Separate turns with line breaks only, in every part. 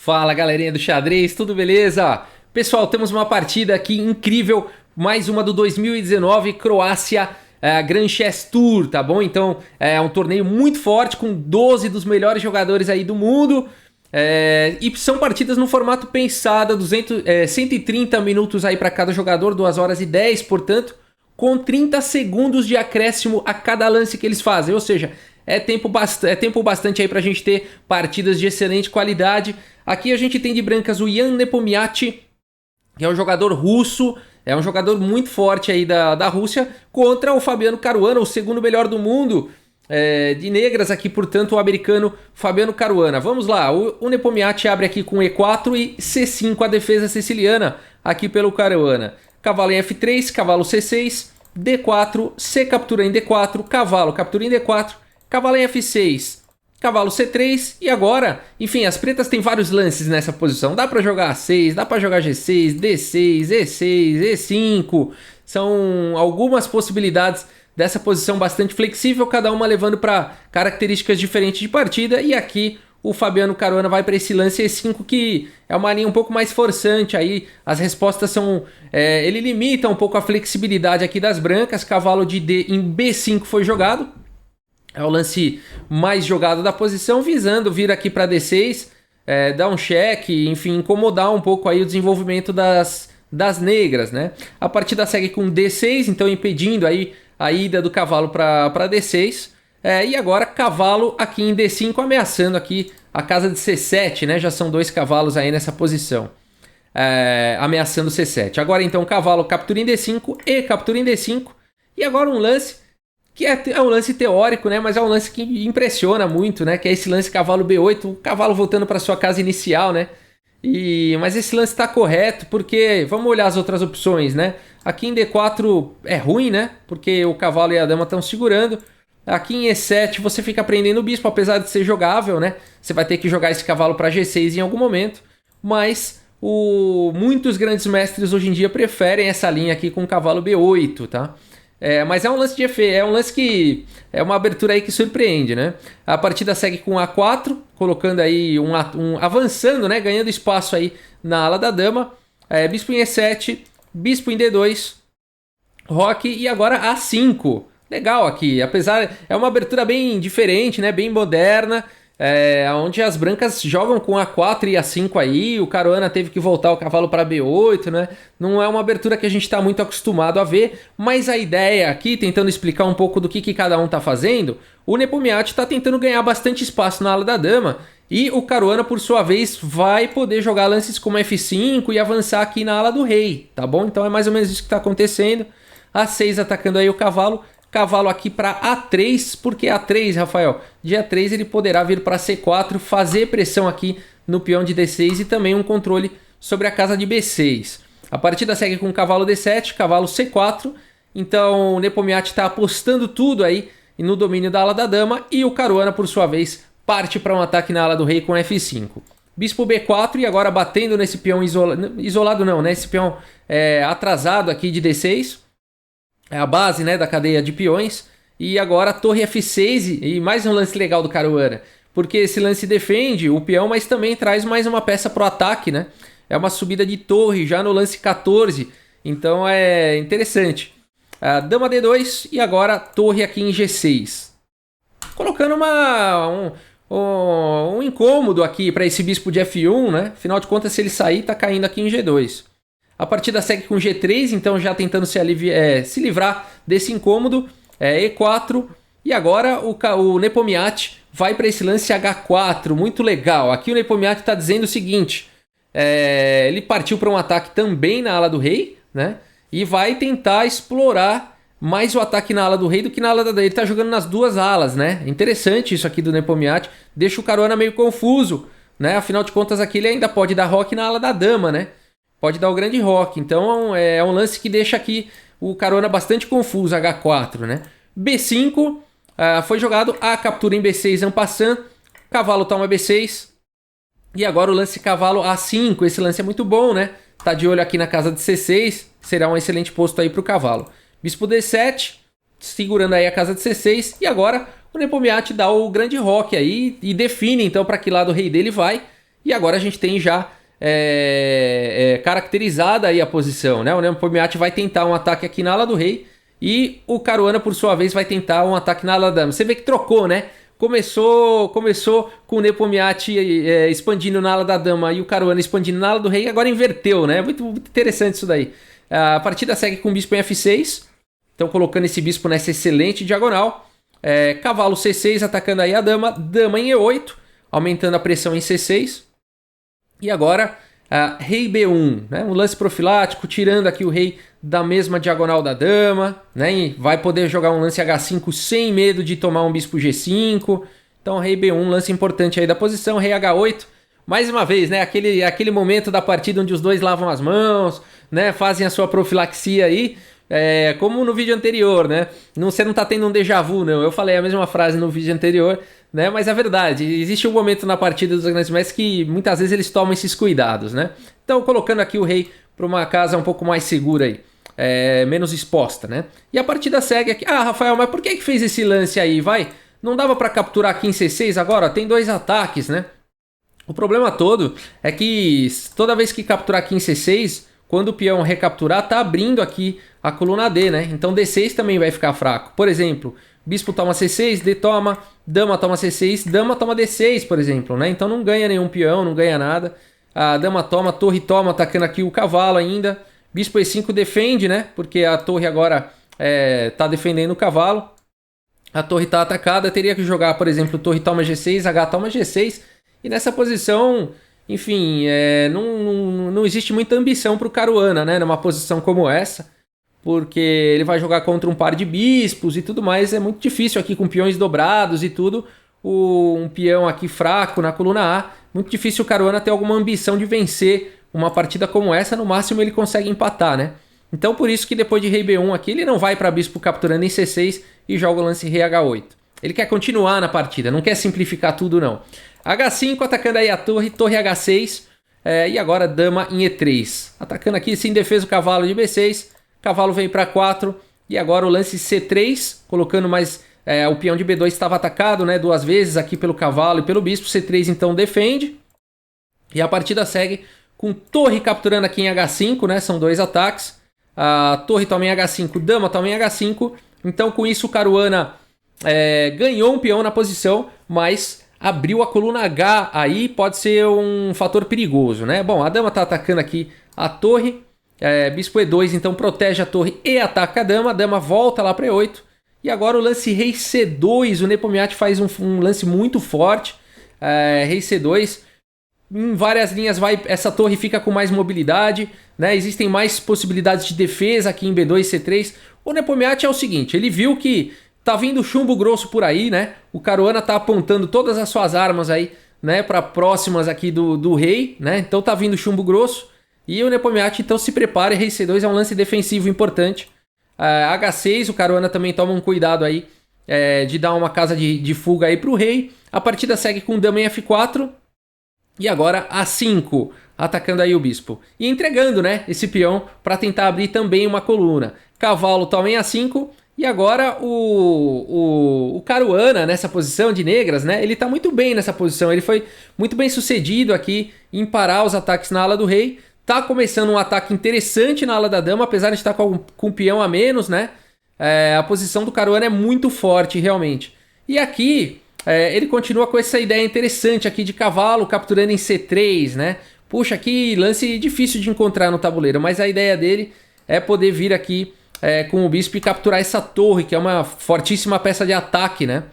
Fala galerinha do xadrez, tudo beleza? Pessoal, temos uma partida aqui incrível, mais uma do 2019 Croácia Grand Chess Tour, tá bom? Então é um torneio muito forte com 12 dos melhores jogadores aí do mundo. E são partidas no formato pensada, 130 minutos aí para cada jogador, 2 horas e 10, portanto, com 30 segundos de acréscimo a cada lance que eles fazem, ou seja, é tempo bastante aí pra gente ter partidas de excelente qualidade. Aqui a gente tem de brancas o Ian Nepomniachtchi, que é um jogador russo, é um jogador muito forte aí da Rússia, contra o Fabiano Caruana, o segundo melhor do mundo. De negras aqui, portanto, o americano Fabiano Caruana. Vamos lá, o Nepomniachtchi abre aqui com E4 e C5 a defesa siciliana, aqui pelo Caruana. Cavalo em F3, cavalo C6, D4, C captura em D4, cavalo captura em D4, cavalo em F6, cavalo C3 e agora, enfim, as pretas têm vários lances nessa posição. Dá para jogar A6, dá para jogar G6, D6, E6, E5. São algumas possibilidades dessa posição bastante flexível, cada uma levando para características diferentes de partida. E aqui o Fabiano Caruana vai para esse lance E5, que é uma linha um pouco mais forçante. Aí as respostas são... ele limita um pouco a flexibilidade aqui das brancas. Cavalo de D em B5 foi jogado. É o lance mais jogado da posição, visando vir aqui para D6, dar um cheque, enfim, incomodar um pouco aí o desenvolvimento das negras, né? A partida segue com D6, então impedindo aí a ida do cavalo para D6. E agora cavalo aqui em D5, ameaçando aqui a casa de C7, né? Já são 2 cavalos aí nessa posição, ameaçando C7. Agora então cavalo captura em D5 e captura em D5. E agora um lance que é um lance teórico, né? Mas é um lance que impressiona muito, né? Que é esse lance cavalo B8, o cavalo voltando para sua casa inicial, né? Mas esse lance está correto, porque vamos olhar as outras opções, né? Aqui em D4 é ruim, né? Porque o cavalo e a dama estão segurando. Aqui em E7 você fica prendendo o bispo, apesar de ser jogável, né? Você vai ter que jogar esse cavalo para G6 em algum momento. Mas muitos grandes mestres hoje em dia preferem essa linha aqui com o cavalo B8, tá? Mas é um lance de efeito, é um lance que é uma abertura aí que surpreende, né? A partida segue com A4, colocando aí avançando, né? Ganhando espaço aí na ala da dama. Bispo em E7, bispo em D2, roque e agora A5. Legal aqui, apesar é uma abertura bem diferente, né? Bem moderna. Onde as brancas jogam com A4 e A5 aí, o Caruana teve que voltar o cavalo para B8, né? Não é uma abertura que a gente está muito acostumado a ver, mas a ideia aqui, tentando explicar um pouco do que cada um está fazendo, o Nepomniachtchi está tentando ganhar bastante espaço na ala da dama, e o Caruana, por sua vez, vai poder jogar lances como F5 e avançar aqui na ala do rei, tá bom? Então é mais ou menos isso que está acontecendo. A6 atacando aí o cavalo aqui para A3, porque A3, Rafael, de A3 ele poderá vir para C4, fazer pressão aqui no peão de D6 e também um controle sobre a casa de B6. A partida segue com cavalo D7, cavalo C4, então o Nepomniachtchi está apostando tudo aí no domínio da ala da dama e o Caruana, por sua vez, parte para um ataque na ala do rei com F5. Bispo B4 e agora batendo nesse peão isolado não, né? Esse peão atrasado aqui de D6. É a base, né, da cadeia de peões. E agora torre F6 e mais um lance legal do Caruana. Porque esse lance defende o peão, mas também traz mais uma peça para o ataque, né? É uma subida de torre já no lance 14. Então é interessante. Dama D2 e agora torre aqui em G6. Colocando um incômodo aqui para esse bispo de F1, né? Afinal de contas, se ele sair, tá caindo aqui em G2. A partida segue com G3, então já tentando se livrar desse incômodo. E4. E agora o Nepomniachtchi vai para esse lance H4. Muito legal. Aqui o Nepomniachtchi está dizendo o seguinte. Ele partiu para um ataque também na ala do rei, né? E vai tentar explorar mais o ataque na ala do rei do que na ala da dama. Ele está jogando nas duas alas, né? Interessante isso aqui do Nepomniachtchi. Deixa o Caruana meio confuso, né? Afinal de contas aqui ele ainda pode dar roque na ala da dama, né? Pode dar o grande roque. Então é um lance que deixa aqui o Caruana bastante confuso, H4, né? B5, foi jogado a captura em B6 en passant. Cavalo toma B6. E agora o lance cavalo A5. Esse lance é muito bom, né? Tá de olho aqui na casa de C6. Será um excelente posto aí pro cavalo. Bispo D7, segurando aí a casa de C6. E agora o Nepomniachtchi dá o grande roque aí e define então para que lado o rei dele vai. E agora a gente tem já caracterizada aí a posição, né? O Nepomniachtchi vai tentar um ataque aqui na ala do rei e o Caruana, por sua vez, vai tentar um ataque na ala da dama. Você vê que trocou, né? Começou com o Nepomniachtchi expandindo na ala da dama e o Caruana expandindo na ala do rei, agora inverteu, né? Muito, muito interessante isso daí. A partida segue com o bispo em F6, então colocando esse bispo nessa excelente diagonal. Cavalo C6 atacando aí a dama, dama em E8, aumentando a pressão em C6. E agora, rei B1, né? Um lance profilático, tirando aqui o rei da mesma diagonal da dama, né? E vai poder jogar um lance H5 sem medo de tomar um bispo G5. Então, rei B1, lance importante aí da posição, rei H8. Mais uma vez, né? Aquele momento da partida onde os dois lavam as mãos, né? Fazem a sua profilaxia aí. Como no vídeo anterior, né? Você não tá tendo um déjà vu, não. Eu falei a mesma frase no vídeo anterior, né? Mas é verdade, existe um momento na partida dos grandes mestres que muitas vezes eles tomam esses cuidados, né? Então, colocando aqui o rei para uma casa um pouco mais segura aí, menos exposta, né? E a partida segue aqui. Ah, Rafael, mas por que fez esse lance aí? Não dava para capturar aqui em C6 agora? Tem 2 ataques, né? O problema todo é que toda vez que capturar aqui em C6, quando o peão recapturar, tá abrindo aqui a coluna D, né? Então D6 também vai ficar fraco. Por exemplo, bispo toma C6, D toma, dama toma C6, dama toma D6, por exemplo, né? Então não ganha nenhum peão, não ganha nada. A dama toma, torre toma, atacando aqui o cavalo ainda. Bispo E5 defende, né? Porque a torre agora tá defendendo o cavalo. A torre tá atacada, teria que jogar, por exemplo, torre toma G6, H toma G6. E nessa posição, enfim, não existe muita ambição para o Caruana, né? Numa posição como essa, porque ele vai jogar contra um par de bispos e tudo mais. É muito difícil aqui com peões dobrados e tudo. Um peão aqui fraco na coluna A. Muito difícil o Caruana ter alguma ambição de vencer uma partida como essa. No máximo ele consegue empatar, né? Então por isso que depois de rei B1 aqui, ele não vai para bispo capturando em C6 e joga o lance rei H8. Ele quer continuar na partida, não quer simplificar tudo não. H5 atacando aí a torre, torre H6 e agora dama em E3. Atacando aqui sem defesa o cavalo de B6, cavalo vem para 4 e agora o lance C3, colocando mais... o peão de B2 estava atacado, né, 2 vezes aqui pelo cavalo e pelo bispo, C3 então defende. E a partida segue com torre capturando aqui em H5, né, são 2 ataques. A torre toma em H5, dama toma em H5. Então com isso o Caruana ganhou um peão na posição, mas... abriu a coluna H, aí pode ser um fator perigoso, né? Bom, a dama tá atacando aqui a torre, bispo E2 então protege a torre e ataca a dama volta lá para E8, e agora o lance rei C2, o Nepomniachtchi faz um lance muito forte, rei C2, em várias linhas essa torre fica com mais mobilidade, né? Existem mais possibilidades de defesa aqui em B2, C3, o Nepomniachtchi é o seguinte, ele viu que tá vindo chumbo grosso por aí, né? O Caruana tá apontando todas as suas armas aí, né? Para próximas aqui do rei, né? Então tá vindo chumbo grosso. E o Nepomniachtchi então se prepara e rei C2 é um lance defensivo importante. H6, o Caruana também toma um cuidado aí de dar uma casa de fuga aí pro rei. A partida segue com dama em F4. E agora A5, atacando aí o bispo. E entregando, né? Esse peão para tentar abrir também uma coluna. Cavalo toma em A5. E agora o Caruana nessa posição de negras, né? Ele tá muito bem nessa posição. Ele foi muito bem sucedido aqui em parar os ataques na ala do rei. Tá começando um ataque interessante na ala da dama, apesar de estar com o peão a menos, né? A posição do Caruana é muito forte, realmente. E aqui ele continua com essa ideia interessante aqui de cavalo capturando em C3, né? Puxa, que lance difícil de encontrar no tabuleiro, mas a ideia dele é poder vir aqui com o bispo e capturar essa torre, que é uma fortíssima peça de ataque, né,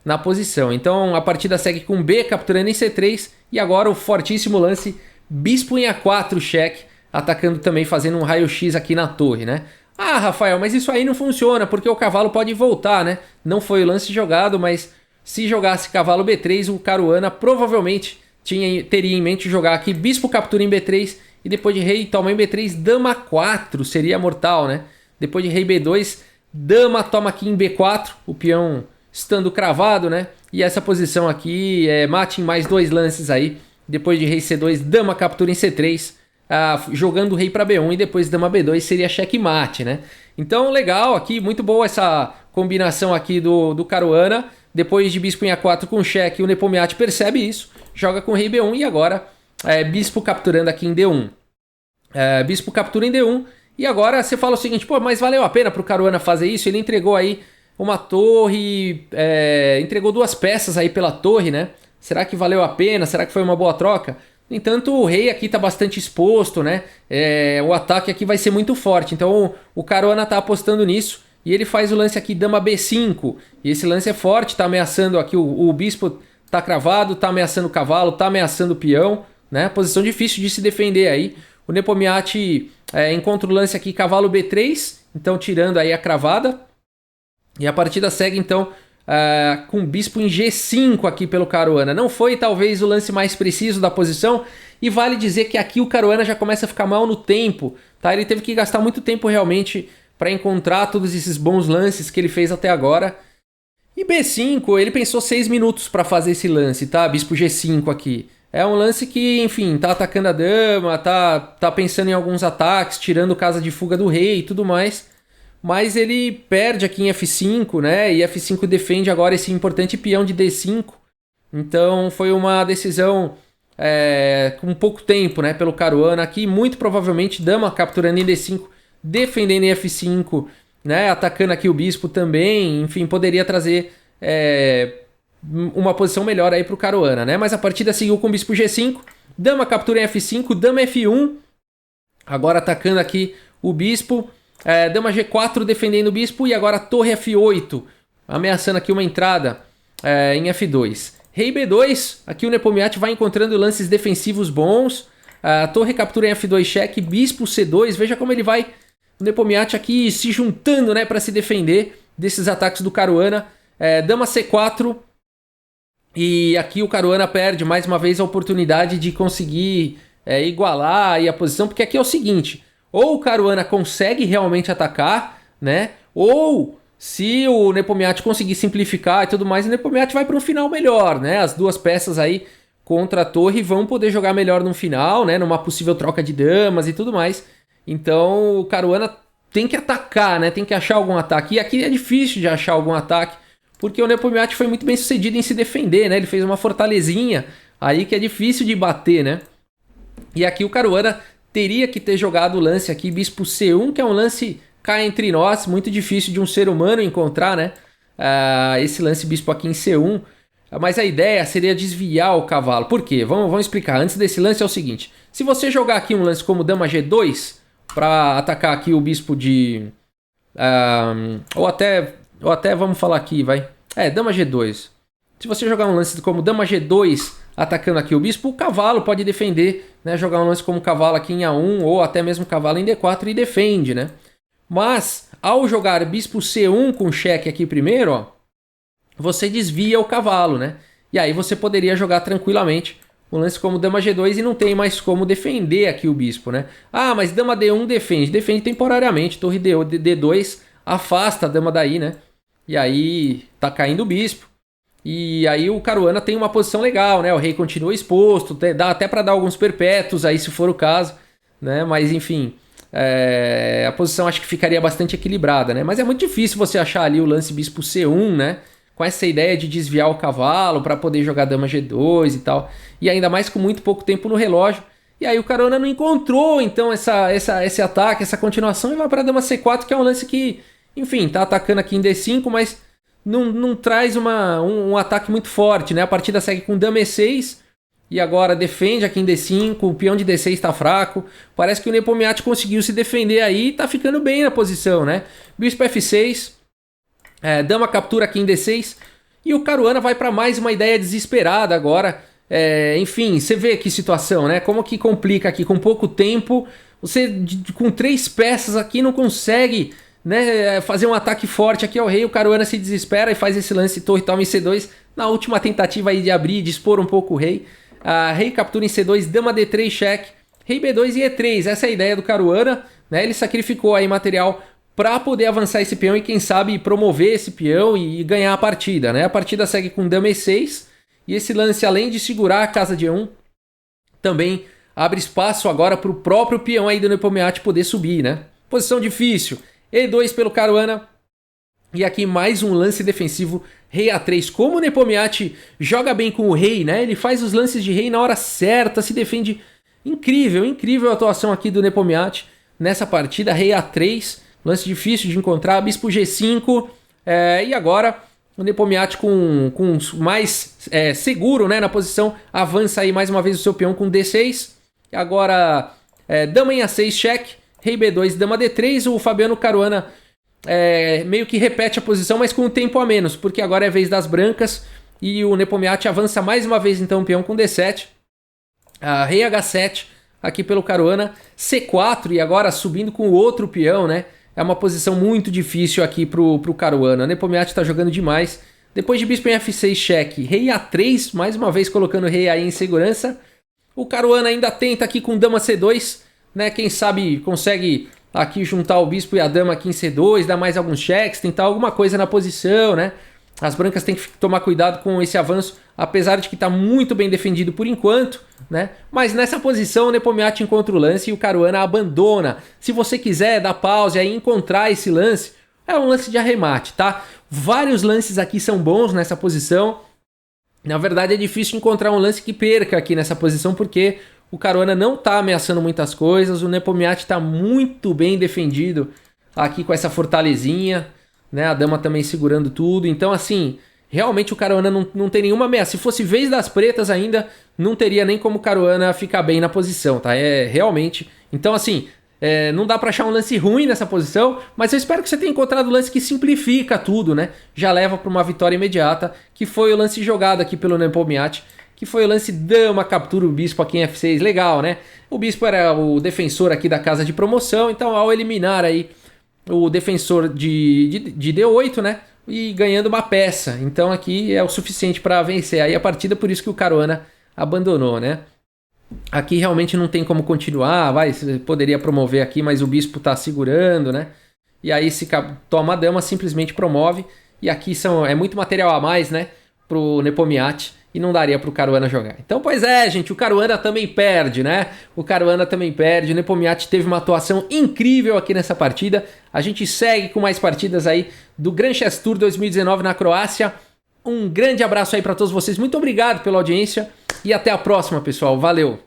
na posição. Então a partida segue com B capturando em C3 e agora o fortíssimo lance bispo em A4 cheque, atacando também, fazendo um raio-x aqui na torre, né. Ah, Rafael, mas isso aí não funciona, porque o cavalo pode voltar, né. Não foi o lance jogado, mas se jogasse cavalo B3, o Caruana provavelmente teria em mente jogar aqui bispo captura em B3 e depois de rei toma em B3, dama 4, seria mortal, né. Depois de rei B2, dama toma aqui em B4, o peão estando cravado, né? E essa posição aqui mate em mais 2 lances aí. Depois de rei C2, dama captura em C3, jogando o rei para B1 e depois dama B2 seria checkmate, né? Então legal aqui, muito boa essa combinação aqui do Caruana. Depois de bispo em A4 com cheque, o Nepomniachtchi percebe isso, joga com rei B1 e agora bispo capturando aqui em D1. Bispo captura em D1. E agora você fala o seguinte, pô, mas valeu a pena pro Caruana fazer isso? Ele entregou aí uma torre, entregou 2 peças aí pela torre, né? Será que valeu a pena? Será que foi uma boa troca? No entanto, o rei aqui está bastante exposto, né? O ataque aqui vai ser muito forte. Então o Caruana está apostando nisso. E ele faz o lance aqui, dama B5. E esse lance é forte, está ameaçando aqui o bispo, está cravado, está ameaçando o cavalo, está ameaçando o peão, né? Posição difícil de se defender aí. O Nepomniachtchi encontra o lance aqui, cavalo B3. Então tirando aí a cravada. E a partida segue então com o bispo em G5 aqui pelo Caruana. Não foi talvez o lance mais preciso da posição. E vale dizer que aqui o Caruana já começa a ficar mal no tempo. Tá? Ele teve que gastar muito tempo realmente para encontrar todos esses bons lances que ele fez até agora. E B5, ele pensou 6 minutos para fazer esse lance, tá? Bispo G5 aqui. É um lance que, enfim, tá atacando a dama, tá pensando em alguns ataques, tirando casa de fuga do rei e tudo mais. Mas ele perde aqui em F5, né? E F5 defende agora esse importante peão de D5. Então foi uma decisão com pouco tempo, né? Pelo Caruana aqui. Muito provavelmente dama capturando em D5, defendendo em F5, né? Atacando aqui o bispo também. Enfim, poderia trazer uma posição melhor aí pro Caruana, né? Mas a partida seguiu com o bispo G5. Dama captura em F5, dama F1. Agora atacando aqui o bispo. Dama G4 defendendo o bispo e agora torre F8, ameaçando aqui uma entrada em F2. Rei B2, aqui o Nepomniachtchi vai encontrando lances defensivos bons. Torre captura em F2 cheque, bispo C2, veja como ele vai, o Nepomniachtchi aqui se juntando, né, para se defender desses ataques do Caruana. Dama C4 e aqui o Caruana perde mais uma vez a oportunidade de conseguir igualar aí a posição, porque aqui é o seguinte... Ou o Caruana consegue realmente atacar, né? Ou se o Nepomniachtchi conseguir simplificar e tudo mais, o Nepomniachtchi vai para um final melhor, né? As 2 peças aí contra a torre vão poder jogar melhor no final, né? Numa possível troca de damas e tudo mais. Então o Caruana tem que atacar, né? Tem que achar algum ataque. E aqui é difícil de achar algum ataque, porque o Nepomniachtchi foi muito bem sucedido em se defender, né? Ele fez uma fortalezinha aí que é difícil de bater, né? E aqui o Caruana teria que ter jogado o lance aqui, bispo C1, que é um lance cá entre nós, muito difícil de um ser humano encontrar, né? Esse lance bispo aqui em C1. Mas a ideia seria desviar o cavalo. Por quê? Vamos explicar. Antes desse lance é o seguinte. Se você jogar aqui um lance como dama G2, para atacar aqui o bispo de... ou até vamos falar aqui, vai. Dama G2. Se você jogar um lance como dama G2 atacando aqui o bispo, o cavalo pode defender, né? Jogar um lance como cavalo aqui em A1 ou até mesmo cavalo em D4 e defende, né? Mas ao jogar bispo C1 com cheque aqui primeiro, ó, você desvia o cavalo, né? E aí você poderia jogar tranquilamente um lance como dama G2 e não tem mais como defender aqui o bispo, né? Mas dama D1 defende temporariamente, torre D2 afasta a dama daí, né? E aí tá caindo o bispo. E aí o Caruana tem uma posição legal, né? O rei continua exposto, dá até para dar alguns perpétuos aí se for o caso, né? Mas enfim, a posição acho que ficaria bastante equilibrada, né? Mas é muito difícil você achar ali o lance bispo C1, né? Com essa ideia de desviar o cavalo para poder jogar dama G2 e tal. E ainda mais com muito pouco tempo no relógio. E aí o Caruana não encontrou então esse ataque, essa continuação e vai para dama C4, que é um lance que, enfim, tá atacando aqui em D5, mas não traz um ataque muito forte, né? A partida segue com dama E6 e agora defende aqui em D5, o peão de D6 está fraco. Parece que o Nepomniachtchi conseguiu se defender aí e tá ficando bem na posição, né? Bispo F6, dama captura aqui em D6 e o Caruana vai para mais uma ideia desesperada agora. Enfim, você vê que situação, né? Como que complica aqui com pouco tempo. Você com 3 peças aqui não consegue, né, fazer um ataque forte aqui ao rei. O Caruana se desespera e faz esse lance torre toma em C2 na última tentativa aí de abrir, de expor um pouco o rei. Rei captura em C2, dama D3 cheque, rei B2 e E3. Essa é a ideia do Caruana, né? Ele sacrificou aí material para poder avançar esse peão e quem sabe promover esse peão e ganhar a partida, né? A partida segue com dama E6 e esse lance, além de segurar a casa de E1, também abre espaço agora para o próprio peão aí do Nepomniachtchi poder subir, né? Posição difícil. E2 pelo Caruana. E aqui mais um lance defensivo, rei A3. Como o Nepomniachtchi joga bem com o rei, né? Ele faz os lances de rei na hora certa, se defende. Incrível, incrível a atuação aqui do Nepomniachtchi nessa partida. Rei A3, lance difícil de encontrar. Bispo G5. E agora o Nepomniachtchi com mais seguro, né, na posição. Avança aí mais uma vez o seu peão com D6. Agora dama em A6, cheque. Rei B2, dama D3. O Fabiano Caruana meio que repete a posição, mas com um tempo a menos, porque agora é a vez das brancas e o Nepomniachtchi avança mais uma vez então o peão com D7, rei H7 aqui pelo Caruana, C4 e agora subindo com o outro peão, né? É uma posição muito difícil aqui pro Caruana. O Nepomniachtchi tá jogando demais. Depois de bispo em F6 cheque, rei A3, mais uma vez colocando o rei aí em segurança. O Caruana ainda tenta aqui com dama C2, né? Quem sabe consegue aqui juntar o bispo e a dama aqui em C2, dar mais alguns cheques, tentar alguma coisa na posição, né? As brancas têm que tomar cuidado com esse avanço, apesar de que está muito bem defendido por enquanto, né? Mas nessa posição o Nepomniachtchi encontra o lance e o Caruana abandona. Se você quiser dar pause aí e encontrar esse lance, é um lance de arremate, tá? Vários lances aqui são bons nessa posição. Na verdade é difícil encontrar um lance que perca aqui nessa posição, porque o Caruana não está ameaçando muitas coisas, o Nepomniachtchi está muito bem defendido aqui com essa fortalezinha, né? A dama também segurando tudo. Então, assim, realmente o Caruana não tem nenhuma ameaça. Se fosse vez das pretas ainda, não teria nem como o Caruana ficar bem na posição, tá? Realmente... Então, assim, não dá para achar um lance ruim nessa posição, mas eu espero que você tenha encontrado um lance que simplifica tudo, né? Já leva para uma vitória imediata, que foi o lance jogado aqui pelo Nepomniachtchi, que foi o lance dama, captura o bispo aqui em F6, legal, né? O bispo era o defensor aqui da casa de promoção, então ao eliminar aí o defensor de D8, né? E ganhando uma peça, então aqui é o suficiente para vencer aí a partida, por isso que o Caruana abandonou, né? Aqui realmente não tem como continuar, você poderia promover aqui, mas o bispo tá segurando, né? E aí se toma a dama, simplesmente promove, e aqui é muito material a mais, né? Pro Nepomniachtchi. E não daria pro Caruana jogar. Então, pois gente, o Caruana também perde, né? O Caruana também perde. O Nepomniachtchi teve uma atuação incrível aqui nessa partida. A gente segue com mais partidas aí do Grand Chess Tour 2019 na Croácia. Um grande abraço aí para todos vocês. Muito obrigado pela audiência e até a próxima, pessoal. Valeu!